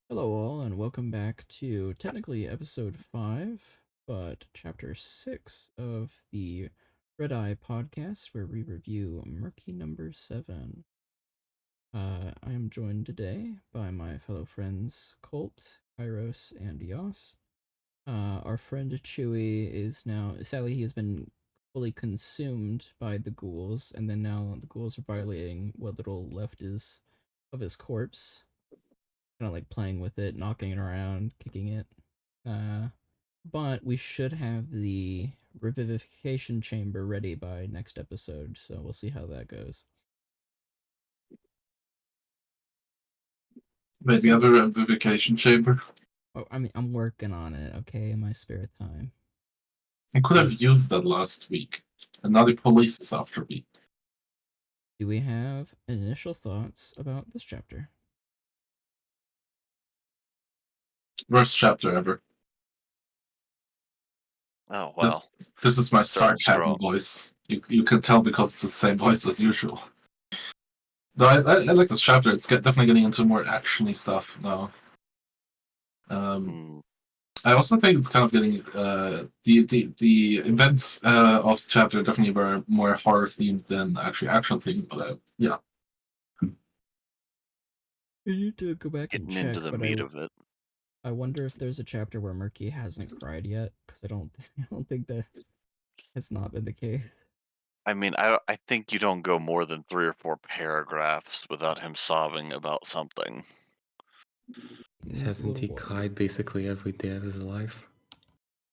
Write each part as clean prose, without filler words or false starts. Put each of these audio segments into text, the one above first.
Hello, all, and welcome back to technically episode 5, but chapter 6 of the Redeye podcast, where we review Murky number 7. I am joined today by my fellow friends Colt, Kairos, and Yas. Our friend Chewy is now, sadly, he has been fully consumed by the ghouls, and then now the ghouls are violating what little left is of his corpse, kind of like playing with it, knocking it around, kicking it. Uh, but we should have the revivification chamber ready by next episode, so we'll see how that goes. Maybe So, have a revivification chamber. oh, I mean, I'm working on it, okay, in my spare time. I could have used that last week, and now the police is after me. Do we have initial thoughts about this chapter? Worst chapter ever. Oh This well, this is my starting sarcasm strong. voice. You can tell because it's the same voice as usual. No, I like this chapter. It's definitely getting into more actiony stuff now. Mm, I also think it's kind of getting the events of the chapter definitely were more horror themed than actually action themed. But yeah, I need to go back and Getting check, into the but meat of it. I wonder if there's a chapter where Murky hasn't cried yet, because I don't I don't think that has not been the case. I mean, I think you don't go more than 3 or 4 paragraphs without him sobbing about something. He needs a Hasn't little he water. cried basically every day of his life?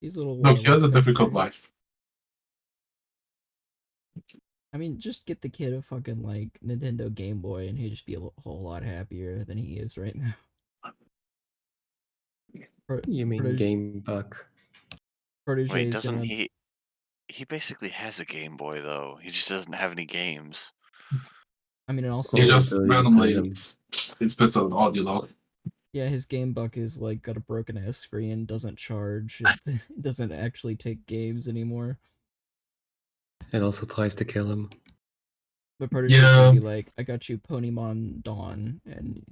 He's a little look, water you had a difficult factor. life. I mean, just get the kid a fucking like Nintendo Game Boy, and he'd just be a whole lot happier than he is right now. You mean Game Buck? Protege Wait, is doesn't gonna. he? He basically has a Game Boy though. He just doesn't have any games. I mean, and also He Or the just ability to play randomly them. it spits out an audio log. yeah, his Game Buck is like got a broken ass screen, doesn't charge, it doesn't actually take games anymore. It also tries to kill him. But Protege is gonna Yeah, be like, "I got you, Ponymon Dawn," and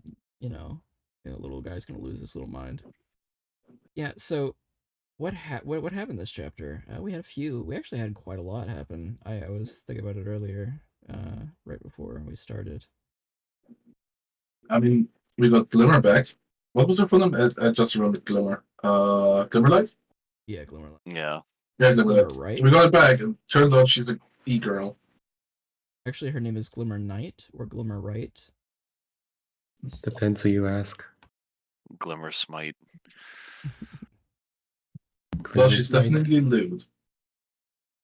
little guy's gonna lose his little mind. Yeah. So what happened this chapter? We had a few. We actually had quite a lot happen. I was thinking about it earlier, right before we started. I mean, we got Glimmer back. What was her full name? I just remembered Glimmer. Glimmerlight? Yeah, Glimmerlight. Yeah. Yeah, Glimmer, Glimmerlight. right? We got it back, and turns out she's a e-girl. Actually, her name is Glimmer Knight or Glimmer Right. Depends who you ask. Glimmer Smite. Well, Glimmer she's Knight. definitely lewd.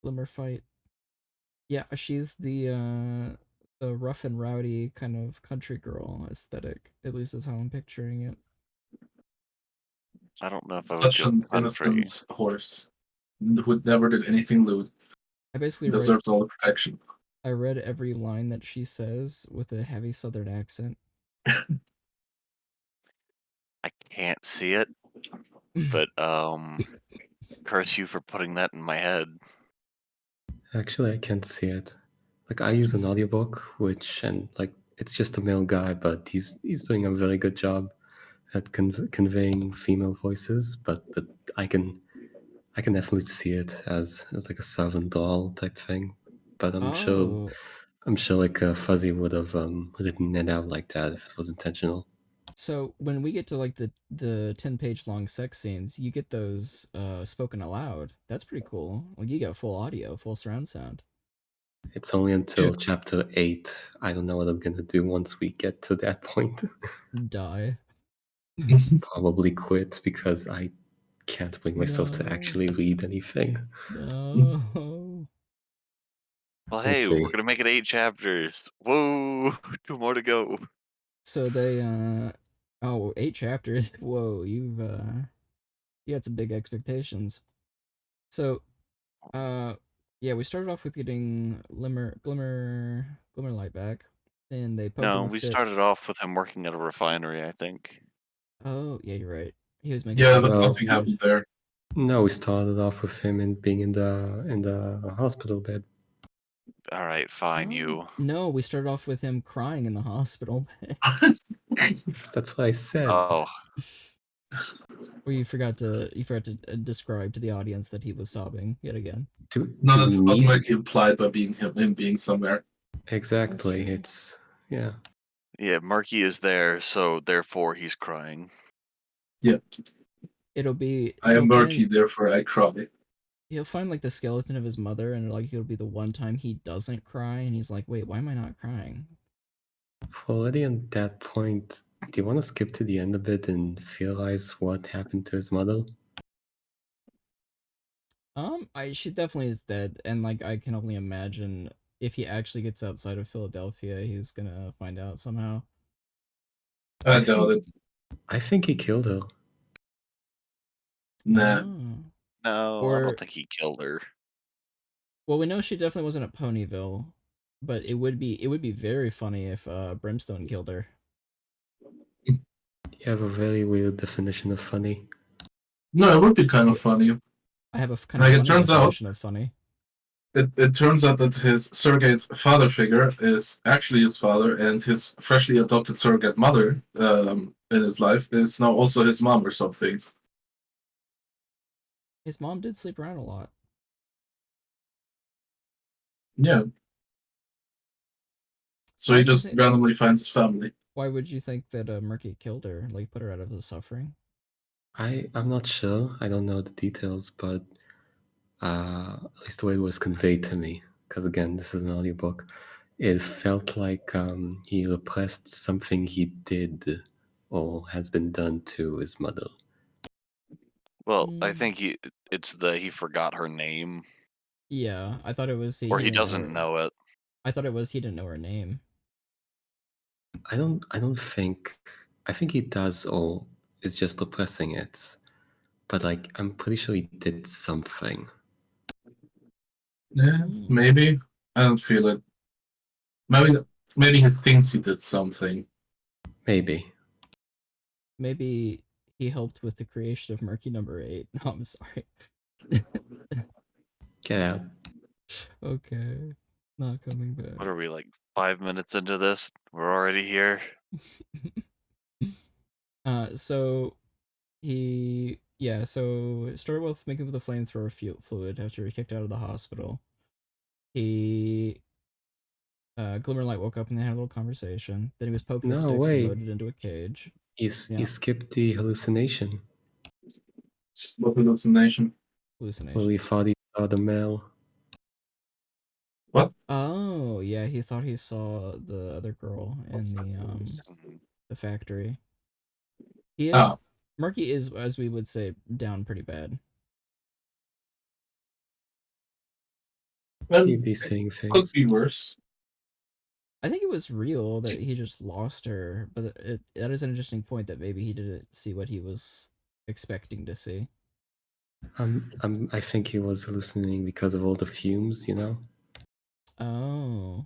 Glimmer Fight. Yeah, she's the rough and rowdy kind of country girl aesthetic. At least is how I'm picturing it. I don't know if I would Such go an country. innocent horse who never did anything lewd. I basically read Deserves all the protection. I read every line that she says with a heavy southern accent. I can't see it, but curse you for putting that in my head. Actually, I can't see it. Like, I use an audiobook, it's just a male guy, but he's doing a very good job at conveying female voices. But I can definitely see it as like a southern drawl type thing. But Oh, I'm sure like Fuzzy would have written it out like that if it was intentional. so when we get to like the 10-page long sex scenes, you get those spoken aloud. That's pretty cool. Like you get full audio, full surround sound. It's only Yeah. until chapter 8. I don't know what I'm gonna do once we get to that point. Die. Probably quit because I can't bring myself to No. actually read anything. No. Well, We'll hey, see. we're gonna make it 8 chapters. Whoa, 2 more to go. So they 8 chapters. Whoa, you had some big expectations. So yeah, we started off with getting Glimmer Light back. Then they poked him No, with we started sticks. off with him working at a refinery, I think. Oh, yeah, you're right. He was making Yeah, some but Well, nothing shit. happened there. no, we started off with him being in the hospital bed. All right, fine, Oh, you. no, we started off with him crying in the hospital bed. That's what I said. Oh, Or you forgot to describe to the audience that he was sobbing yet again. No, Do we that's need automatically implied by being him being somewhere. exactly? true. It's yeah. yeah, Murky is there, so therefore he's crying. Yeah, It'll be I am murky, therefore I cry. he'll find like the skeleton of his mother, and like it'll be the one time he doesn't cry, and he's like, "Wait, why am I not crying?" Already on that point, do you want to skip to the end a bit and realize what happened to his mother? She definitely is dead, and like I can only imagine if he actually gets outside of Philadelphia, he's gonna find out somehow. I I doubt think it. I think he killed her. Nah. Oh. No, I don't Or think he killed her. well, we know she definitely wasn't at Ponyville, but it would be very funny if Brimstone killed her. You have a very weird definition of funny. No, it would be kind of funny. I have a kind of Like, funny definition of funny. it turns out that his surrogate father figure is actually his father, and his freshly adopted surrogate mother in his life is now also his mom or something. His mom did sleep around a lot. Yeah. So Why he do you just think? randomly finds his family. Why would you think that Murky killed her? Like put her out of the suffering? I'm not sure. I don't know the details, but at least the way it was conveyed to me, because again, this is an audiobook, it felt like he repressed something he did or has been done to his mother. Well, I Mm, think he forgot her name, yeah, I thought it was he or he didn't know doesn't her. know it. I thought it was he didn't know her name. I don't think. I think he does, or is just repressing it. But like, I'm pretty sure he did something. Yeah, Mm. maybe. I don't feel it. Maybe maybe he thinks he did something. Maybe. Maybe he helped with the creation of Murky Number 8. No, I'm sorry. Get out. Okay, not coming What back. are we, like 5 minutes into this? We're already here. So so it started with making with the flamethrower fluid after he kicked out of the hospital. He Glimmerlight woke up and they had a little conversation. Then he was poked with No, sticks and wait. loaded into a cage. You Yeah, skipped the hallucination What hallucination? where he hallucination. thought he saw the male. What? Oh, yeah, he thought he saw the other girl in Mhm. the factory. He is Ah, Murky is, as we would say, down pretty bad. well, He'd be it saying could things. be worse. I think it was real that he just lost her, but that is an interesting point that maybe he didn't see what he was expecting to see. I think he was hallucinating because of all the fumes, you know? Oh.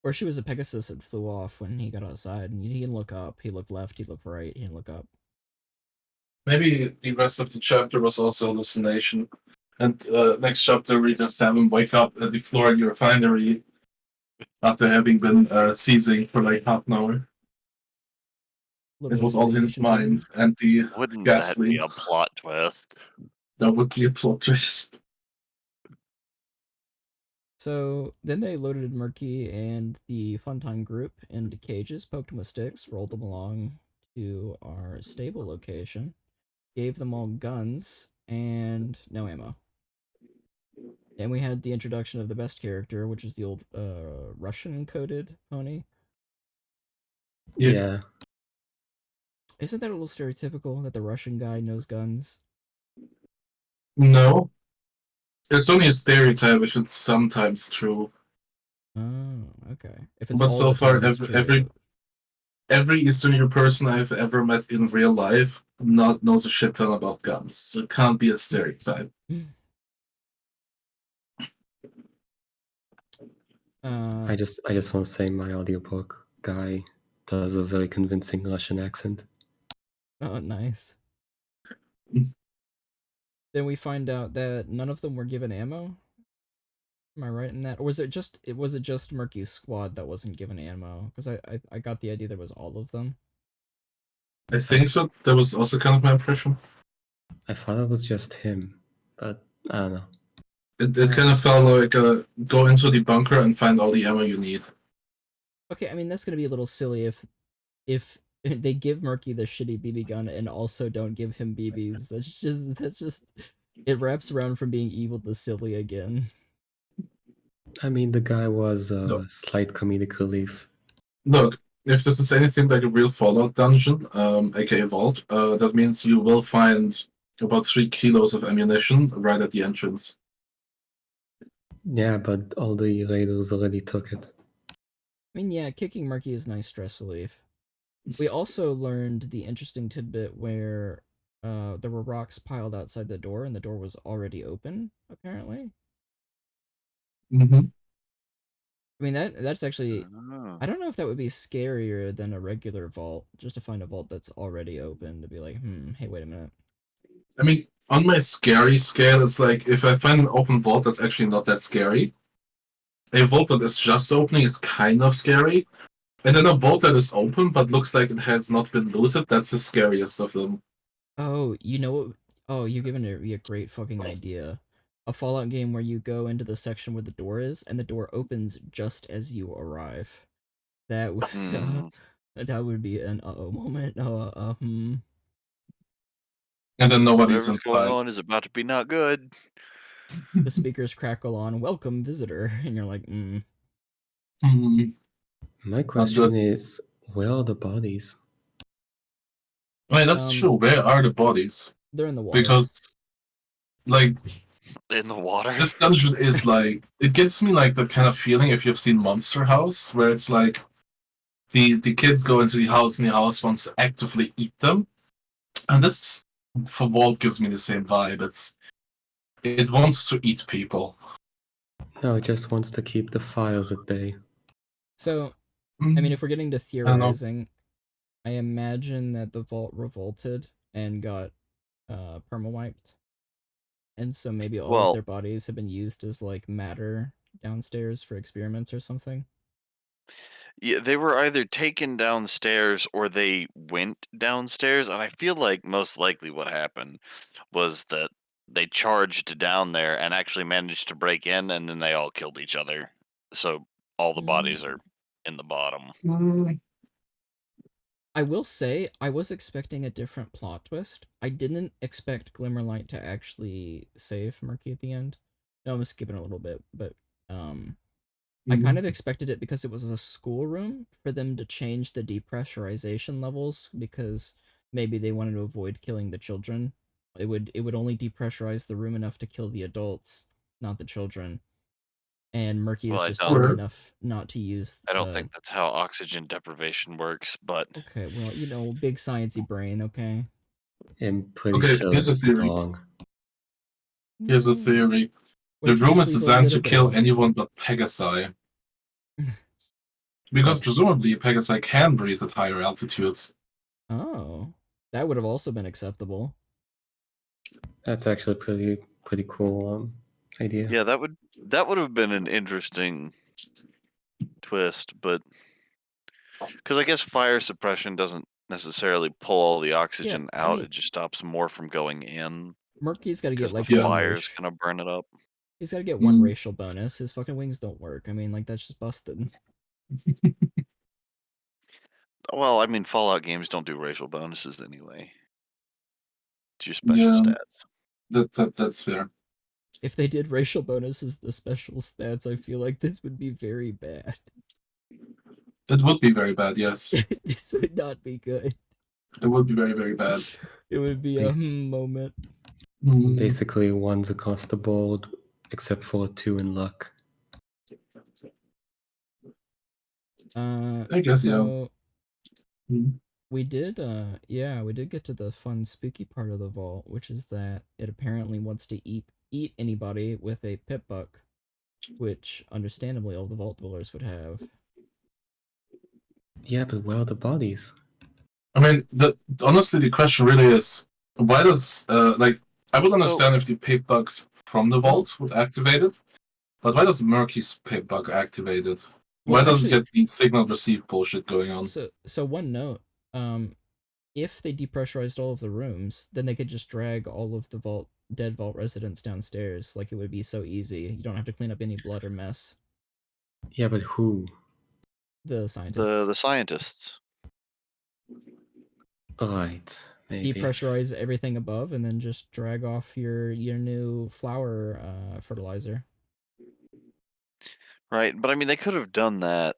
Or she was a Pegasus and flew off when he got outside, and he didn't look up. He looked left, he looked right, he didn't look up. Maybe the rest of the chapter was also hallucination. And next chapter we just have him wake up at the Florida refinery after having been seizing for like half an hour. It Little was all in his asphyxiation mind, time. and the Wouldn't that be gasoline. a plot twist? That would be a plot twist. So then they loaded Murky and the Funtime group into cages, poked them with sticks, rolled them along to our stable location, gave them all guns, and no ammo. And we had the introduction of the best character, which is the old Russian coded pony. Yeah. Yeah. Isn't that a little stereotypical that the Russian guy knows guns? No, it's only a stereotype if it's sometimes true. Oh, okay. If it's But all so the far, times true. every Eastern European person I've ever met in real life not knows a shit ton about guns. So it can't be a stereotype. Uh, I just want to say my audiobook guy does a very convincing Russian accent. oh, nice. Then we find out that none of them were given ammo. Am I right in that? Or was it just Murky's squad that wasn't given ammo? Because I got the idea there was all of them. I think so. That was also kind of my impression. I thought it was just him, but I don't know. It kind of felt like go into the bunker and find all the ammo you need. Okay, I mean that's gonna be a little silly if they give Murky the shitty BB gun and also don't give him BBs. That's just it wraps around from being evil to silly again. I mean, the guy was a No. slight comedic relief. Look, if this is anything like a real Fallout dungeon, aka Vault, that means you will find about 3 kilos of ammunition right at the entrance. Yeah, but all the raiders already took it. I mean, yeah, kicking Murky is nice stress relief. We also learned the interesting tidbit where there were rocks piled outside the door and the door was already open, apparently. Mm-hmm. I mean that's actually Oh. I don't know if that would be scarier than a regular vault, just to find a vault that's already open to be like, hey, wait a minute. I mean, on my scary scale, it's like if I find an open vault that's actually not that scary. A vault that is just opening is kind of scary. And then a vault that is open but looks like it has not been looted, that's the scariest of them. Oh, you know what? Oh, you've given me a great fucking idea. A Fallout game where you go into the section where the door is, and the door opens just as you arrive. That would Hmm. that would be an uh-oh moment. And then nobody's Whatever's going inside. on is about to be not good. The speakers crackle on, "Welcome, visitor," and you're like, Hmm. My Not question good. is, where are the bodies? I mean, that's true. Where are the bodies? They're in the water. Because, like, In the water. this dungeon is like, it gives me like that kind of feeling if you've seen Monster House, where it's like the kids go into the house and the house wants to actively eat them. And this for Vault gives me the same vibe. It wants to eat people. No, it just wants to keep the fires at bay. So, I mean, Mm, if we're getting to I don't know. theorizing, I imagine that the vault revolted and got perma-wiped. And so maybe all of Well, their bodies have been used as like matter downstairs for experiments or something. yeah, they were either taken downstairs or they went downstairs, and I feel like most likely what happened was that they charged down there and actually managed to break in, and then they all killed each other. So all the bodies Mm. are in the bottom. Mm, I will say I was expecting a different plot twist. I didn't expect Glimmerlight to actually save Murky at the end. No, I'm skipping a little bit, but um I kind of expected it because it was a schoolroom for them to change the depressurization levels because maybe they wanted to avoid killing the children. It would only depressurize the room enough to kill the adults, not the children. And Murky Well, is I just don't dumb Sure. enough not to use I don't the. think that's how oxygen deprivation works, but Okay, well, big sciencey brain, okay? I'm pretty Okay, sure here's a it's theory. wrong. Here's a Mm. theory. What The if you room just is leave a designed little to bit of kill oxygen? anyone but Pegasi. Because But presumably Pegasi can breathe at higher altitudes. Oh, that would have also been acceptable. that's actually pretty cool idea. yeah, that would have been an interesting twist, but because I guess fire suppression doesn't necessarily pull all the Yeah, oxygen I out, mean, it just stops more from going in Murky's got to get because the like Yeah. one fire's racial. gonna burn it up. He's got to get one Mm, racial bonus. His fucking wings don't work. I mean, like that's just busted. Well, I mean, Fallout games don't do racial bonuses anyway. It's your special yeah, stats. that's fair. If they did racial bonuses to special stats, I feel like this would be very bad. It would be very bad, yes. This would not be good. It would be very, very bad. It would be a Bas- moment. Mm, Basically, one's across the board, except for 2 in luck. I guess, yeah. So Mm. we did get to the fun spooky part of the vault, which is that it apparently wants to eat anybody with a pip buck, which understandably all the vault dwellers would have. Yeah, but where are the bodies? I mean, honestly, the question really is, why does, like, I would Oh, understand if the pip bugs from the Well, vault would activate it, but why does Murky's pip bug activate it? well, Why does it actually, get the signal receive bullshit going on? so one note, um, if they depressurized all of the rooms, then they could just drag all of the dead vault residents downstairs. Like, it would be so easy. You don't have to clean up any blood or mess. Yeah, but who? The scientists. The scientists. Right, maybe. Depressurize everything above and then just drag off your new flower fertilizer. Right, but I mean, they could have done that.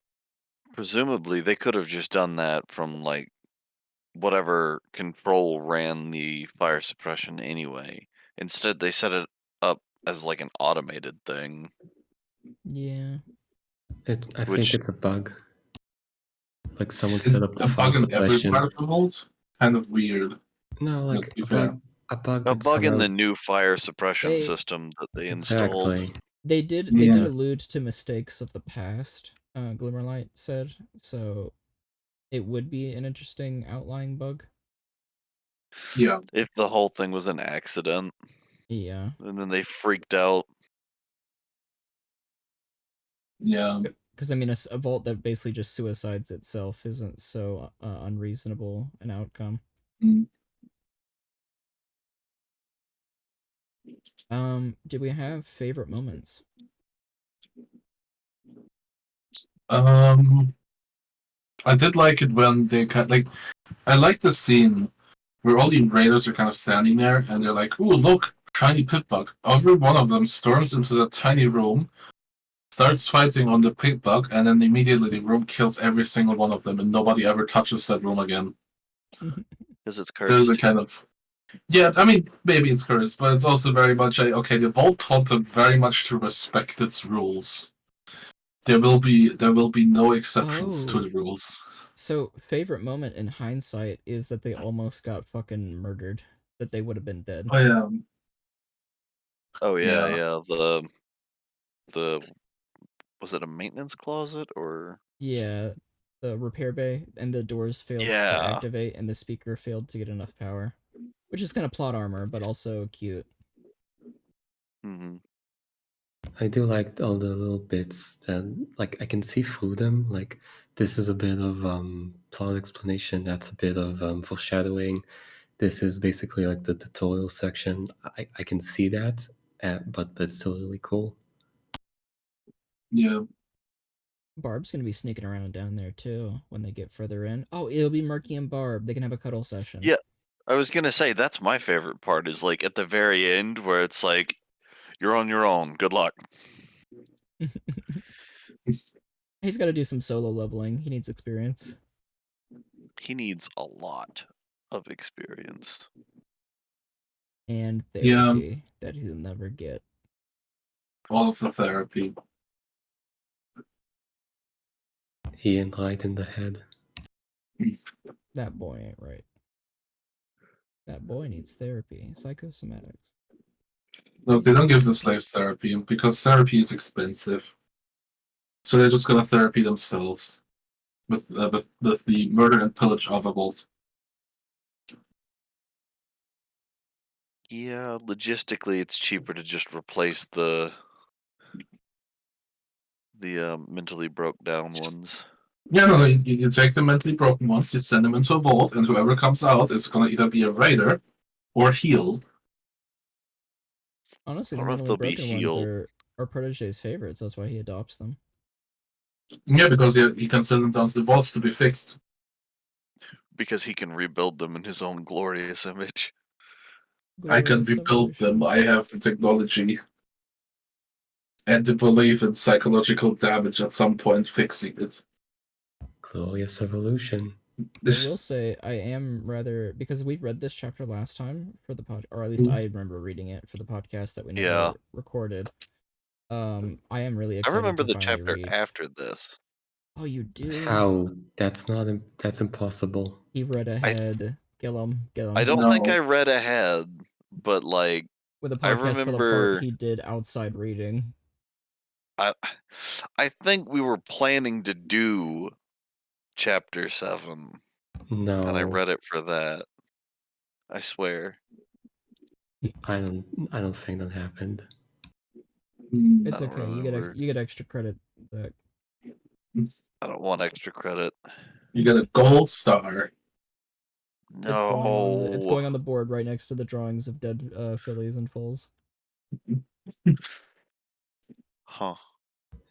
Presumably, they could have just done that from like whatever control ran the fire suppression anyway. Instead, they set it up as like an automated thing, Yeah. I think which it's a bug. Like someone Is set up the a fire bug in every suppression. part of the vault? Kind of weird. No, Let's like be fair. a bug a that bug in somehow the new fire suppression They system that they installed. exactly. they did Yeah. allude to mistakes of the past, Glimmerlight said, so it would be an interesting outlying bug. Yeah. If the whole thing was an accident, Yeah. and then they freaked out. Yeah. Because I mean, a vault that basically just suicides itself isn't so unreasonable an outcome. Mm. Do we have favorite moments? I did like it when they like. I like the scene where all the raiders are kind of standing there and they're like, "Ooh, look, shiny pit bug." Every one of them storms into that tiny room, starts fighting on the pit bug, and then immediately the room kills every single one of them, and nobody ever touches that room again. Because it's There's a cursed. kind of yeah. I mean, maybe it's cursed, but it's also very much a okay. The vault taught them very much to respect its rules. There will be no exceptions to Oh, the rules. so favorite moment in hindsight is that they almost got fucking murdered. That they would have been dead. Oh yeah, Oh yeah, yeah, yeah. The was it a maintenance closet or? Yeah, the repair bay and the doors failed to Yeah. activate, and the speaker failed to get enough power, which is kind of plot armor, but also cute. Hmm. I do like all the little bits that like I can see through them. Like this is a bit of plot explanation, that's a bit of foreshadowing. This is basically like the tutorial section. I can see that, but it's still really cool. yeah. Barb's gonna be sneaking around down there too when they get further in. Oh, it'll be Murky and Barb. They can have a cuddle session. Yeah, I was gonna say that's my favorite part is like at the very end where it's like you're on your own. Good luck. He's got to do some solo leveling. He needs experience He needs a lot of experience. and Yeah, therapy that he'll never get. all of the therapy. He and light in the head. That boy ain't right. That boy needs therapy. Psychosomatics. Look, they don't give the slaves therapy because therapy is expensive. So they're just gonna therapy themselves with the murder and pillage of a vault. Yeah, logistically, it's cheaper to just replace the mentally broke down ones. Yeah, no, you take the mentally broken ones, you send them into a vault, and whoever comes out is gonna either be a raider or healed. Honestly, I the don't know if mentally they'll be broken ones healed are Protege's favorites. That's why he adopts them. Yeah, because he can send them down to the vaults to be fixed. because he can rebuild them in his own glorious image. I can Glorious rebuild them. evolution. I have the technology and the belief in psychological damage at some point fixing it. Glorious evolution. I will say I am rather, because we read this chapter last time for the pod, or at least I remember reading it for the podcast that we Yeah, never recorded. I am really I excited remember to the finally chapter read. after this. Oh, you do? How? That's impossible. He read I ahead. Get I him. don't think I No. read ahead, but like When the I podcast fell apart, remember he did outside reading. I I think we were planning to do chapter 7 and I No, read it for that. I swear. I don't think that happened. Hmm. It's I don't okay. remember. You get extra credit. Zach. I don't want extra credit. You get a gold star. It's No. going on the board right next to the drawings of dead fillies and foals. Huh.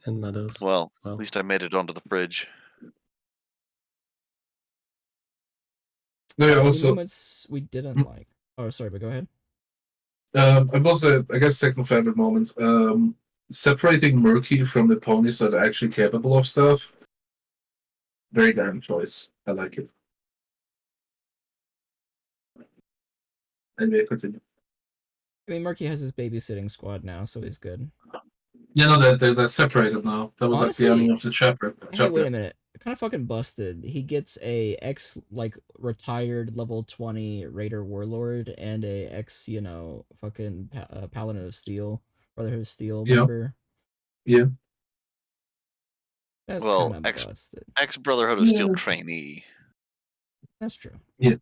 And mothers. Well, Well, at least I made it onto the fridge. No, yeah, Any also, moments we didn't like? Oh, sorry, but go ahead. I guess, second favorite moment. Separating Murky from the ponies that are actually capable of stuff. Very damn choice. I like it. Anyway, continue. I mean, Murky has his babysitting squad now, so he's good. Yeah, no, they're separated now. That was like the ending Honestly, of the chapter. hey, wait a minute. Kind of fucking busted. He gets a ex like retired level 20 Raider Warlord and a ex, fucking Paladin of Steel, Brotherhood of Steel Yeah, member. yeah. That's Well, kind of busted. ex Brotherhood of Yeah. Steel trainee. That's true. Yeah.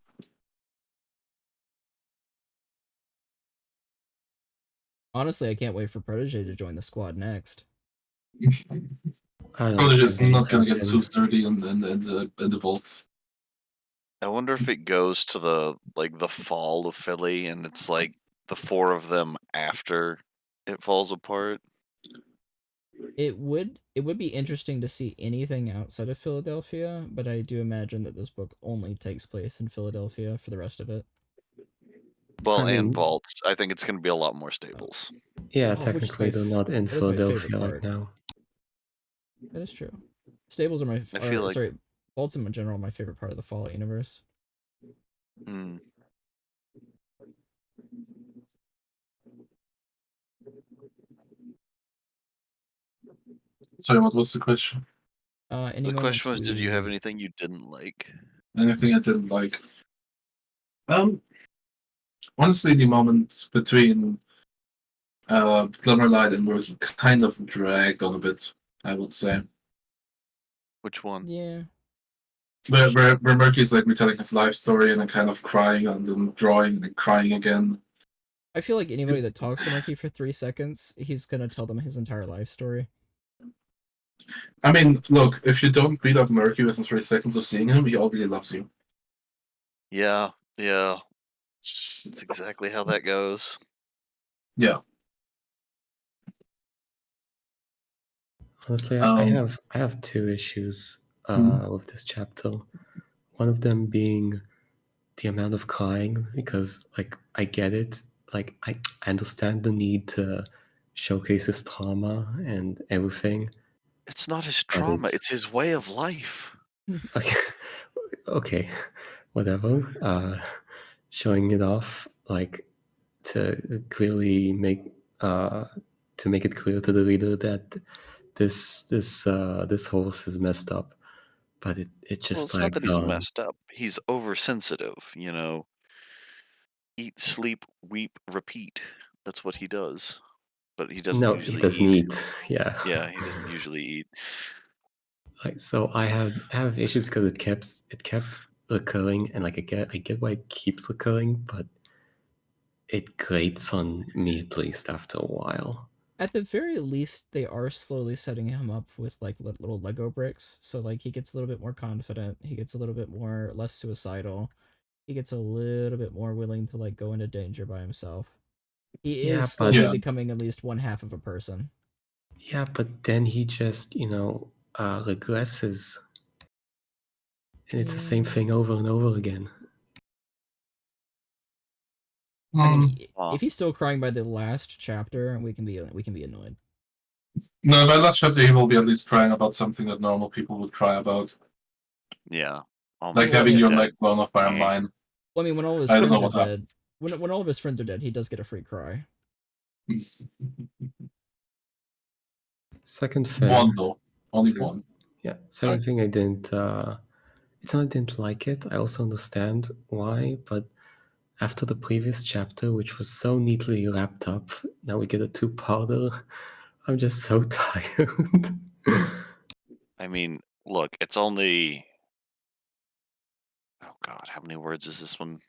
Honestly, I can't wait for Protege to join the squad next. I don't Probably think just it will not gonna get happen. too sturdy in the vaults. I wonder if it goes to the fall of Philly and it's like the four of them after it falls apart. It would be interesting to see anything outside of Philadelphia, but I do imagine that this book only takes place in Philadelphia for the rest of it. Well, I and mean, vaults. I think it's going to be a lot more stables. yeah, Oh, which is technically they're not in that is my favorite Philadelphia right part. now. That is true. Stables are I feel like sorry, vaults in general are my favorite part of the Fallout universe. hmm, Sorry, what was the question? Any the question moments was, did you have we anything you didn't like? Anything I didn't like? Honestly, the moment between Glimmerlight and Murky kind of dragged on a bit, I would say. Which one? Yeah. Where Murky's like retelling his life story and then kind of crying and then drawing and then crying again. I feel like anybody that talks to Murky for 3 seconds, he's gonna tell them his entire life story. I mean, look, if you don't beat up Murky within 3 seconds of seeing him, he already loves you. Yeah, that's exactly how that goes. Yeah. Honestly, I have two issues with this chapter. One of them being the amount of crying, because like I get it, like I understand the need to showcase his trauma and everything, It's not his but trauma, it's his way of life. like okay, whatever. Showing it off, like to clearly make to make it clear to the reader that this horse is messed up, but it Well, just it's not that drags he's on. messed up. He's oversensitive, Eat, sleep, weep, repeat. That's what he does. But he doesn't No, he usually doesn't eat. eat. Yeah, Yeah, he doesn't usually eat. like so I have issues because it kept recurring, and like I get why it keeps recurring, but it grates on me at least after a while. At the very least, they are slowly setting him up with like little Lego bricks, so like he gets a little bit more confident, he gets a little bit more less suicidal, he gets a little bit more willing to like go into danger by himself. He Yeah, is but slowly becoming at least one half of a person. then he just regresses, and it's the same thing over and over again. I mean, Wow. if he's still crying by the last chapter, we can be annoyed. No, by last chapter he will be at least crying about something that normal people would cry about. Yeah. Oh my Like God, having Well, your Dad. leg blown off by a Eh. mine. I mean, when all of his I don't friends know are what dead, happens. when all of his friends are dead, he does get a free cry. Second thing, One though. Only se- one. yeah, second thing I didn't. It's not I didn't like it. I also understand why, but after the previous chapter, which was so neatly wrapped up, now we get a two-parter. I'm just so tired. I mean, look, it's only. Oh God, how many words is this one?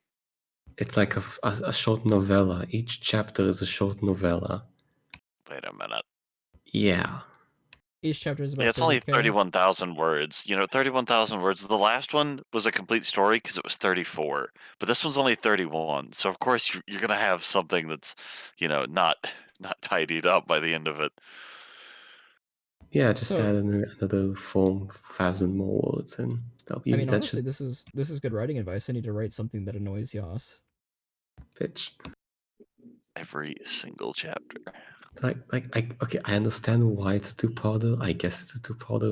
It's like a short novella. Each chapter is a short novella. Wait a minute. Yeah. Each chapter is Yeah, about it's only 30K. 31,000 words. 31,000 words. The last one was a complete story because it was 34, but this one's only 31. So of course you're gonna have something that's, not tidied up by the end of it. Yeah, just So, add another 4,000 more words, and I mean, that honestly, should this is good writing advice. I need to write something that annoys Yas. pitch. Every single chapter. Okay, I understand why it's a two-parter. I guess it's a two-parter,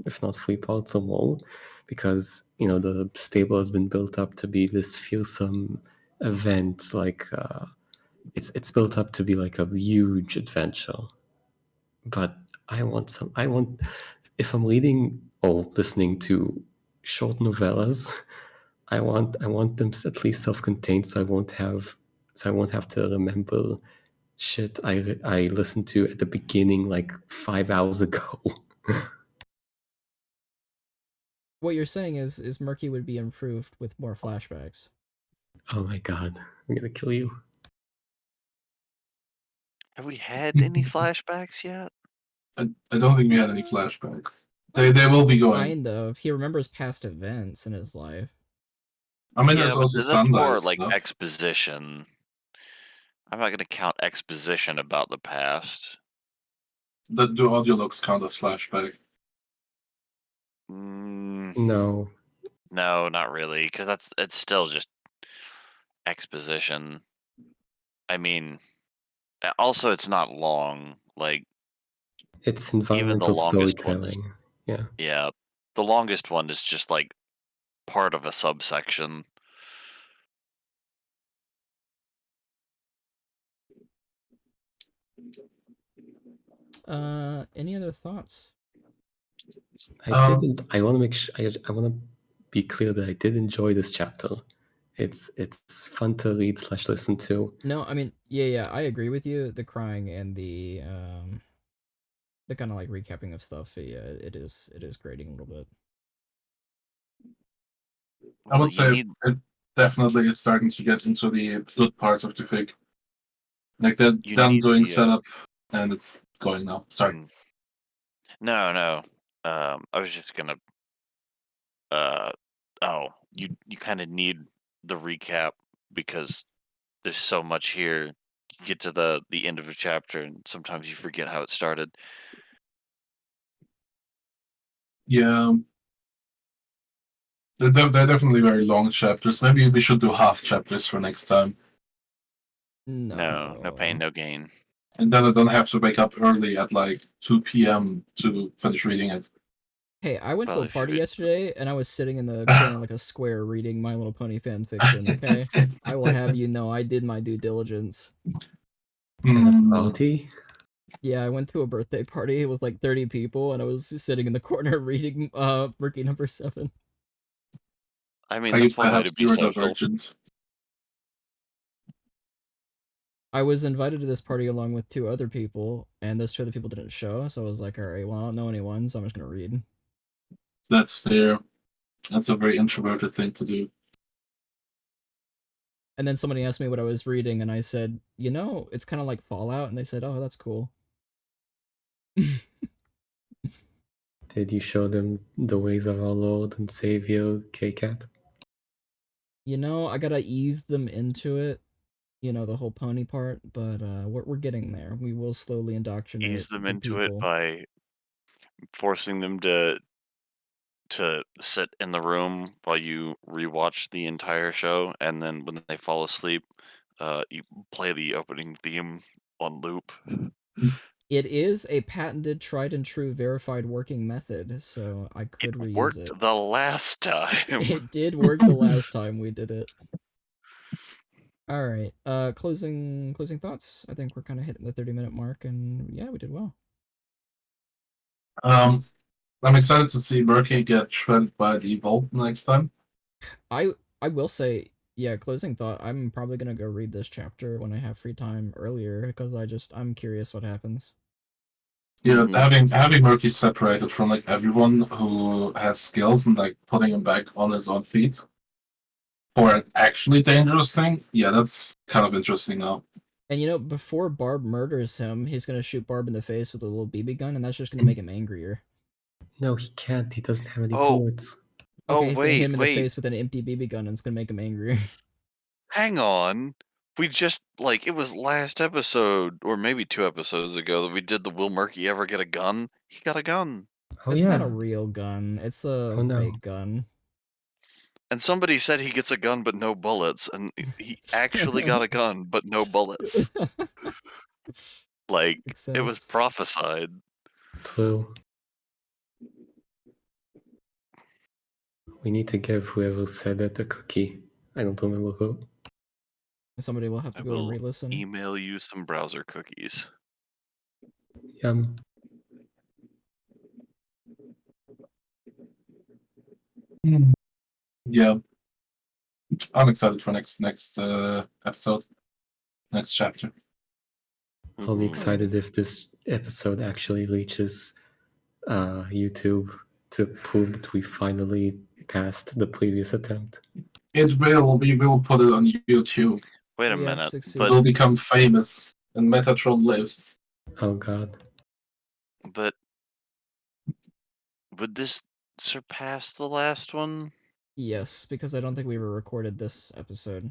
if not three parts or more, because the stable has been built up to be this fearsome event. It's built up to be like a huge adventure. But I want some. I want if I'm reading or listening to short novellas, I want them at least self-contained, so I won't have to remember shit I listened to at the beginning like 5 hours ago. What you're saying is Murky would be improved with more flashbacks. Oh my god, I'm gonna kill you. Have we had any flashbacks yet? I don't think we had any flashbacks. They will be going. Kind of. He remembers past events in his life. I mean, Yeah, there's but also that's sunlight more like stuff. exposition. I'm not gonna count exposition about the past. The audio looks count as flashback. Mm, No, no, not really, because it's still just exposition. I mean, also it's not long. Like it's even the environmental longest one is, storytelling. Yeah, yeah, the longest one is just like part of a subsection. Any other thoughts? I Um, didn't. I want to make sure. I want to be clear that I did enjoy this chapter. It's fun to read slash listen to. No, I mean, yeah, I agree with you. The crying and the kind of like recapping of stuff. Yeah, it is grating a little bit. I Well, would you say need it definitely is starting to get into the good parts of the fic. Like they're you done need doing the setup, and it's going now. Sorry. no. I was just gonna uh oh, you kind of need the recap because there's so much here. You get to the end of a chapter and sometimes you forget how it started. Yeah, they're definitely very long chapters. Maybe we should do half chapters for next time, No pain, No. no gain. and then I don't have to wake up early at like 2 p.m. to finish reading it. Hey, I went to Well, a if party you yesterday and I was sitting in the corner like a square reading My Little Pony fan fiction, okay? I will have you know I did my due diligence. At a Hmm. party, Yeah, I went to a birthday party with like 30 people and I was sitting in the corner reading Murky number 7. I mean, that's one way to Perhaps be you're social. divergent. I was invited to this party along with two other people, and those two other people didn't show, so I was like, alright, well, I don't know anyone, so I'm just gonna read. That's fair. That's a very introverted thing to do. And then somebody asked me what I was reading, and I said, it's kind of like Fallout, and they said, oh, that's cool. did you show them the ways of our Lord and Savior, K-Cat? I gotta ease them into it, the whole pony part, but we're getting there. We will slowly Ease indoctrinate them the into it people. by forcing them to sit in the room while you rewatch the entire show, and then when they fall asleep, you play the opening theme on loop. It is a patented, tried and true, verified working method, so I It could reuse it. worked the last time. It did work the last time we did it. All right. Closing thoughts. I think we're kind of hitting the 30-minute mark, and yeah, we did well. Um, I'm excited to see Murky get shredded by the Vault next time. I I will say, yeah. Closing thought. I'm probably gonna go read this chapter when I have free time earlier because I'm curious what happens. Yeah, Mhm. having Murky separated from like everyone who has skills and like putting him back on his own feet for an actually dangerous thing. Yeah, that's kind of interesting now. And before Barb murders him, he's gonna shoot Barb in the face with a little BB gun, and that's just gonna make him angrier. No, he can't. He doesn't have any Oh, bullets. Okay, he's gonna hit him in the wait. face with an empty BB gun, and it's gonna make him angrier. Hang on. We just, it was last episode, or maybe 2 episodes ago, that we did the Will Murky ever get a gun? He got a gun. Oh It's not a yeah. real gun. It's a Oh no. fake gun. And somebody said he gets a gun but no bullets, and he actually got a gun but no bullets. Like, Makes it was sense. prophesied. True. We need to give whoever said that a cookie. I don't remember who. Somebody will have I to go and will re-listen. email you some browser cookies. Yum. Yeah, I'm excited for next episode, next chapter. I'll be Mhm. excited if this episode actually reaches YouTube to prove that we finally passed the previous attempt. It will. We will put it on YouTube. Wait a We have minute, succeeded. We'll become famous, and Metatron lives. Oh god. but would this surpass the last one? Yes, because I don't think we ever recorded this episode.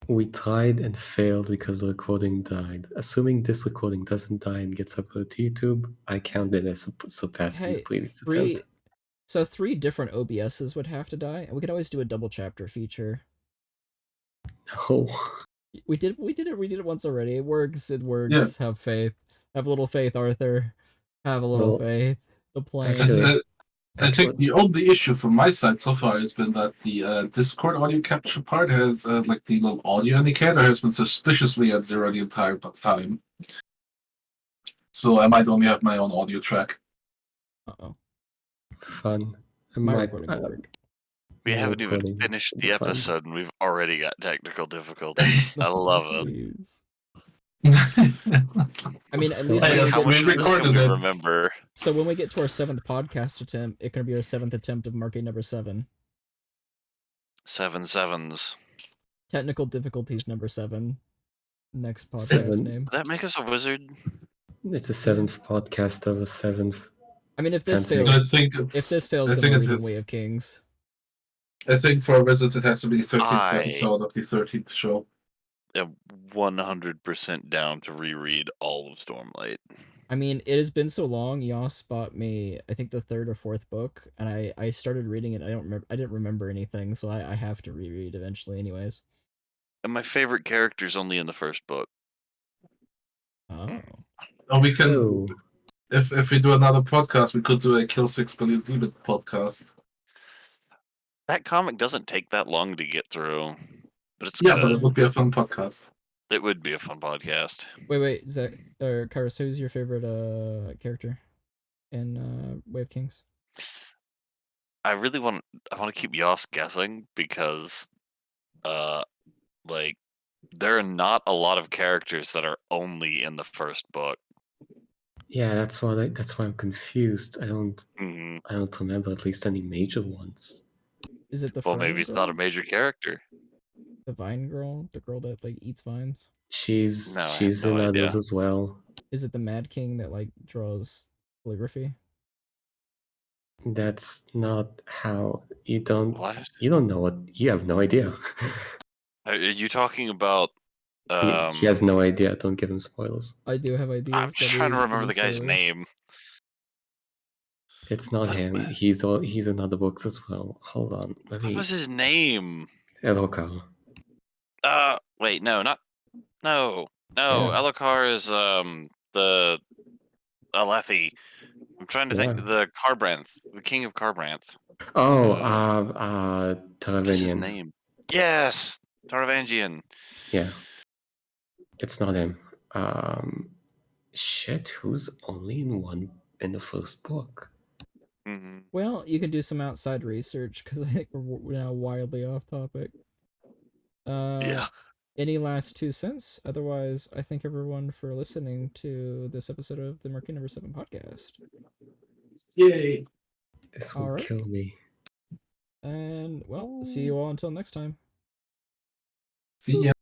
We tried and failed because the recording died. Assuming this recording doesn't die and gets uploaded to YouTube, I count it as surpassing the Hey, previous three. attempt. So 3 different OBSs would have to die, and we could always do a double chapter feature. No. We did it once already. It works. It works. Yeah. Have faith. Have a little faith, Arthur. Have a little Well, faith. The plane. actually- I think the only issue from my side so far has been that the Discord audio capture part has like the little audio indicator has been suspiciously at 0 the entire time. So I might only have my own audio track. Uh-oh. Fun. I My might, recording will work. We my haven't even recording finished will the be fun. episode and we've already got technical difficulties. I love it. Please. I I mean, at No, least I- when we How get, much we of this can recorded we it. remember? so when we get to our 7th podcast attempt, it's gonna be our 7th attempt of marking number 7. 7 sevens. Technical difficulties number 7. Next podcast 7? name. Would that make us a wizard? It's the 7th podcast of a 7th. I mean, if this Fanfic. I fails, think if this fails, I then think we're it reading is. Way of Kings. I think for Wizards it has to be the 13th I- episode of the 13th show. I'm 100% down to reread all of Stormlight. I mean, it has been so long. Yas bought me, I think, the 3rd or 4th book, and I started reading it. I didn't remember anything, so I have to reread eventually, anyways. And my favorite character's only in the first book. Oh, Oh, we can. Oh, If we do another podcast, we could do a Kill 6 Billion Demon podcast. That comic doesn't take that long to get through, but it's Yeah, good. but it would be a fun podcast. It would be a fun podcast. wait, Zach or Kairos, who's your favorite character in Way of Kings? I want to keep Yoss guessing because, like, there are not a lot of characters that are only in the first book. yeah. That's why I'm confused. I don't Mhm. remember at least any major ones. Is it the Well, Fern maybe it's girl? not a major character. The vine girl, the girl that like eats vines. She's No, I have she's no in others idea. as well. Is it the Mad King that like draws calligraphy? That's not how you don't What? know what you have no idea. Are you talking about? He has no idea. Don't give him spoilers. I do have ideas. I'm just trying to remember the guy's name. It's not What- him. He's in other books as well. Hold on. Let What me. was his name? Elokar. Wait, no. Yeah. Elokar is the Alethi. I'm trying to think. Yeah. The Carbranth, the King of Carbranth. Oh, What is his Taravinian. name? Yes, Taravangian. Yeah. It's not him. Shit. Who's only in the first book? Hmm. Well, you can do some outside research because I think we're now wildly off topic. Yeah. Any last 2 cents? Otherwise, I thank everyone for listening to this episode of the Marquee Number 7 podcast. Yay! This will Alright. kill me. And, well, see you all until next time. See ya.